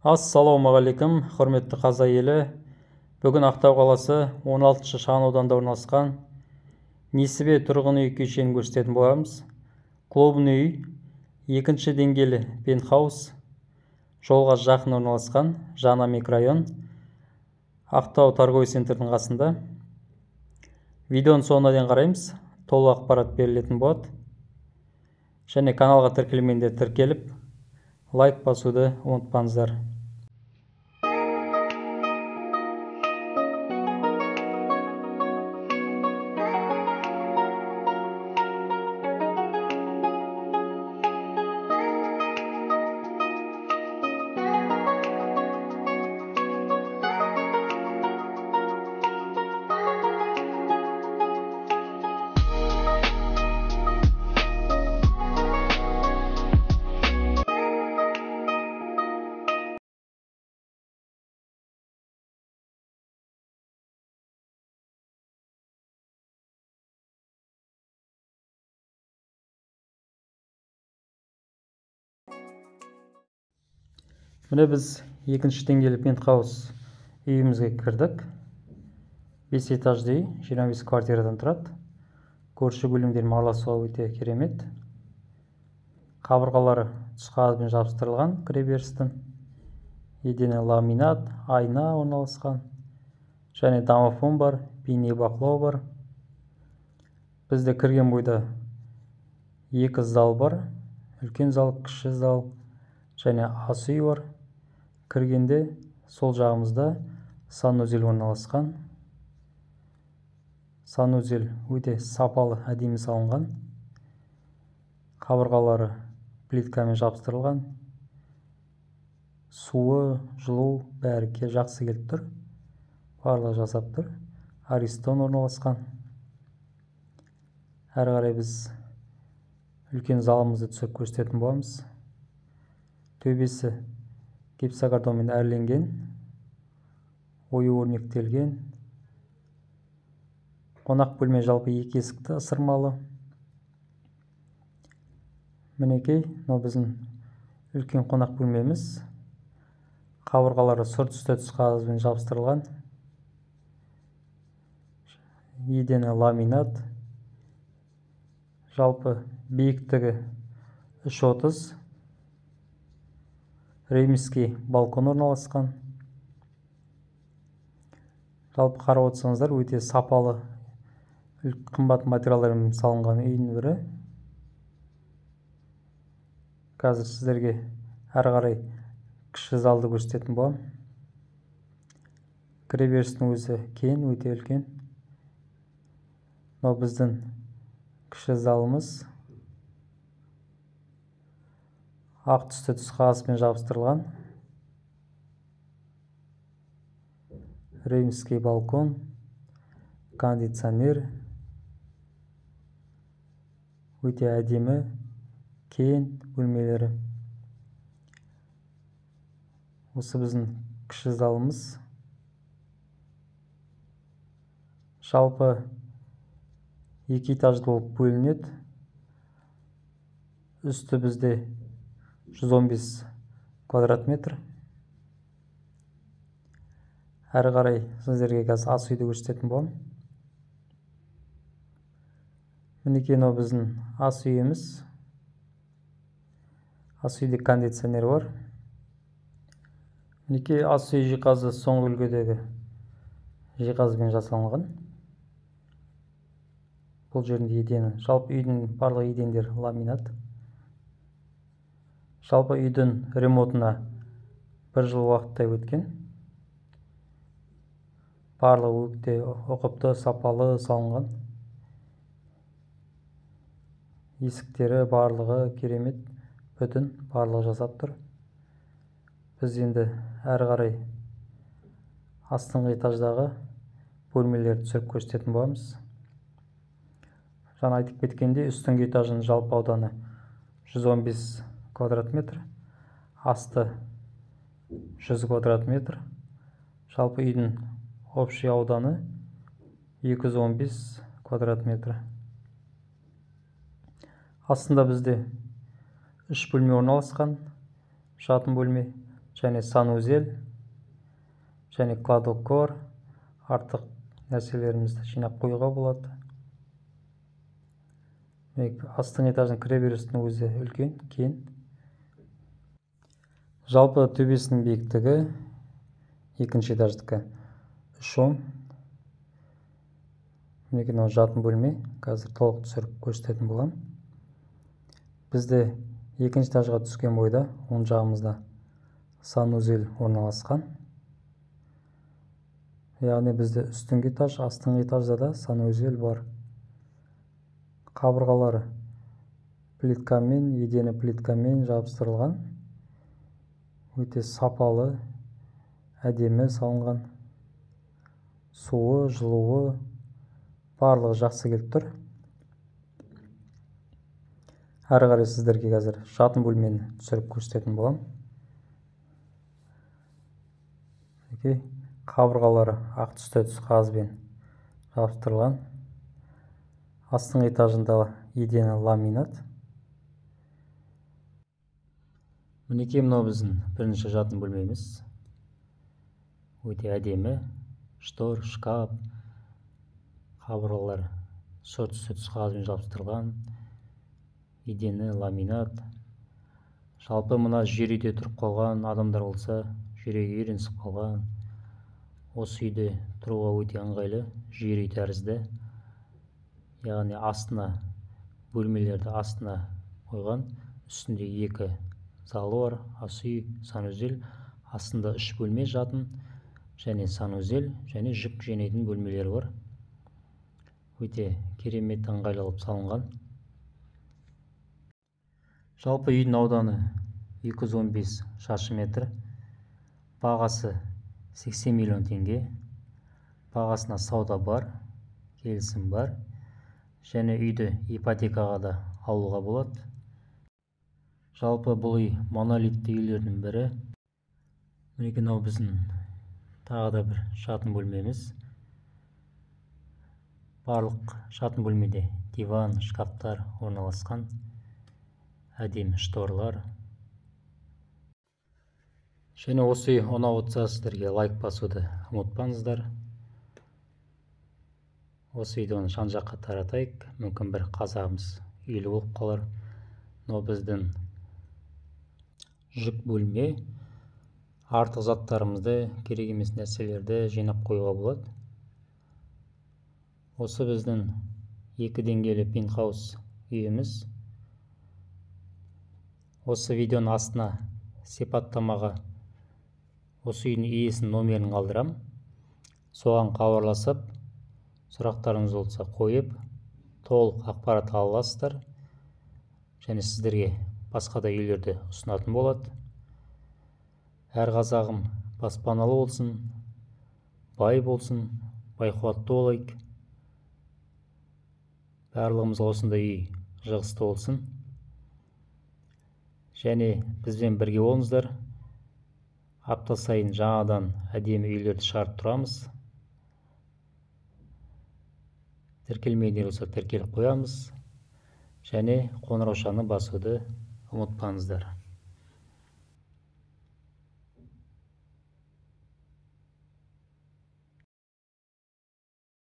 Ассалаумағалейкум, құрметті қазақ елі. Бүгін Ақтау қаласы 16-шы шағын ауданда орналасқан несібе тұрғын үй кешенін көрсететін боламыз. Клубын үй, екінші деңгейлі пентхаус, жолға жақын орналасқан, жаңа микрорайон, Ақтау торговый центрдің қасында. Видеоның соңына дейін қараймыз, толық ақпарат берілетін болады. Және каналға тіркелмегендер тіркеліп, лайк басуды ұмытпаңыздар. Міне біз екінші деңгейлі пентхаус үйімізге кірдік. 5 этажды үй, 25 квартирадан тұрады. Көрші көлемдермен араласуға өте керемет. Қабырғалары түсқағазбен жабыстырылған кіреберістің. Едені ламинат, айна орналасқан. Және домофон бар, бейнебақылау бар. Бізде кірген бойда 2 зал бар. Үлкен зал, кіші зал және ас үй бар. Кіргенде сол жағымызда санузел орналасқан. Санузел өте сапалы, әдемі салынған. Қабырғалары плиткамен жабыстырылған. Суы, жылу бәрі жақсы келіп тұр. Барлығы жасап тұр. Аристон орналасқан. Әрі қарай біз үлкен залымызды түсіп көрсететін боламыз. Төбесі гипсокартонмен әрленген, ою өрнектелген. Қонақ бөлме жалпы 2 есікті, ысырмалы. Мінекей, мынау біздің үлкен қонақ бөлмеміз. Қабырғалары сұр түсті түсқағазбен жабыстырылған. Едені ламинат. Жалпы биіктігі 3,30. Ремский балкон орналасқан. Жалпы қарап отырсаңыздар, өте сапалы, қымбат материалдармен салынған үйдің бірі. Қазір сіздерге әрі қарай кіші залды көрсететін боламын. Кіреберістің өзі кең, өте үлкен. Мынау біздің кіші залымыз. Ақ түсті түсқағазбен жабыстырылған. Ремский балкон, кондиционер. Өте әдемі, кең бөлмелері. Осы біздің кіші залымыз. Жалпы 2 этажды болып бөлінеді. Үсті бізде 115 квадрат метр. Әрі қарай сіздерге қазір ас үйді көрсететін боламын. Мінекей, мынау біздің ас үйіміз. Ас үйде кондиционер бар. Мінекей, ас үй жиһазы соңғы үлгідегі жиһазбен жасалынған. Бұл жерінде едені. Жалпы үйдің барлық едендері ламинат. Жалпы үйдің ремонтына 1 жыл уақыттай өткен. Барлығы өте ұқыпты, сапалы салынған. Есіктері барлығы керемет, бүтін, барлығы жасап тұр. Біз енді әрі қарай астыңғы этаждағы бөлмелерді түсіріп көрсететін боламыз. Жаңа айтып кеткенде, үстіңгі этажының жалпы ауданы 115 квадрат метр, асты 100 квадрат метр. Жалпы үйдің общий ауданы 215 квадрат метр. Астында бізде 3 бөлме орналасқан. Жатын бөлме, және санузел және кладокор артық нәрселерімізді жинап қоюға болады. Астыңғы этаждың кіреберістің өзі үлкен, кең. Жалпы төбесінің биіктігі екінші этаждікі 3-10. Мінекей жатын бөлме. Қазір толық түсіріп көрсететін боламын. Бізде екінші этажға түскен бойда оң жағымызда санузел орналасқан. Яғни бізде үстіңгі этаж, астыңғы этажда да санузел бар. Қабырғалары плиткамен, едені плиткамен жабыстырылған. Өте сапалы, әдемі салынған. Суы, жылуы барлығы жақсы келіп тұр. Әрі қарай сіздерге қазір жатын бөлмені түсіріп көрсететін боламын. Қабырғалары ақ түсті қағазбен жабыстырылған. Астыңғы этажында едені ламинат. Мінекей мынау біздің бірінші жатын бөлмеміз. Өте әдемі. Штор, шкаф, қабырғалар түсті қағазбен жабыстырылған. Едені ламинат. Жалпы мына жер үйде тұрып қалған адамдар болса, жүрегі үйренісіп қалған. Осы үйде тұруға өте ыңғайлы, жер үй тәрізді. Яғни астына, бөлмелерді астына қойған. Үстінде 2 залы бар, ас үй, санузел. Астында 3 бөлме жатын, және санузел, және жүк жинайтын бөлмелері бар. Өте керемет ыңғайлы салынған. Жалпы үйдің ауданы 215 шаршы метр. Бағасы 80 миллион теңге. Бағасына сауда бар, келісім бар. Және үйді ипотекаға да алуға болады. Жалпы бұл үй монолитті үйлердің бірі. Мінекей мынау біздің тағы да бір жатын бөлмеміз. Барлық жатын бөлмеде диван, шкафтар орналасқан. Әдемі шторлар. Және осы үй ұнап отырса, сіздерге лайк басуды ұмытпаңыздар. Осы видеоны жан-жаққа таратайық. Мүмкін бір қазағымыз үйлі болып қалар. Мынау біздің жүк бөлме. Артық заттарымызды, керек емес нәрселерді жинап қоюға болады. Осы біздің 2 деңгейлі пентхаус үйіміз. Осы видеоның астына сипаттамаға осы үйдің иесінің номерін қалдырам. Соған хабарласып, сұрақтарыңыз болса қойып, толық ақпарат ала аласыздар. Және сіздерге басқа да үйлерді ұсынатын болады. Әр қазағым баспаналы болсын, бай болсын, байқуатты болайық. Барлығымызға осындай үй жағысты болсын. Және бізбен бірге болыңыздар. Апта сайын жаңадан әдемі үйлерді шығарып тұрамыз. Тіркелмеген болса тіркеліп қоямыз. Және қоңыраушаны басуды ұмытпаңыздар.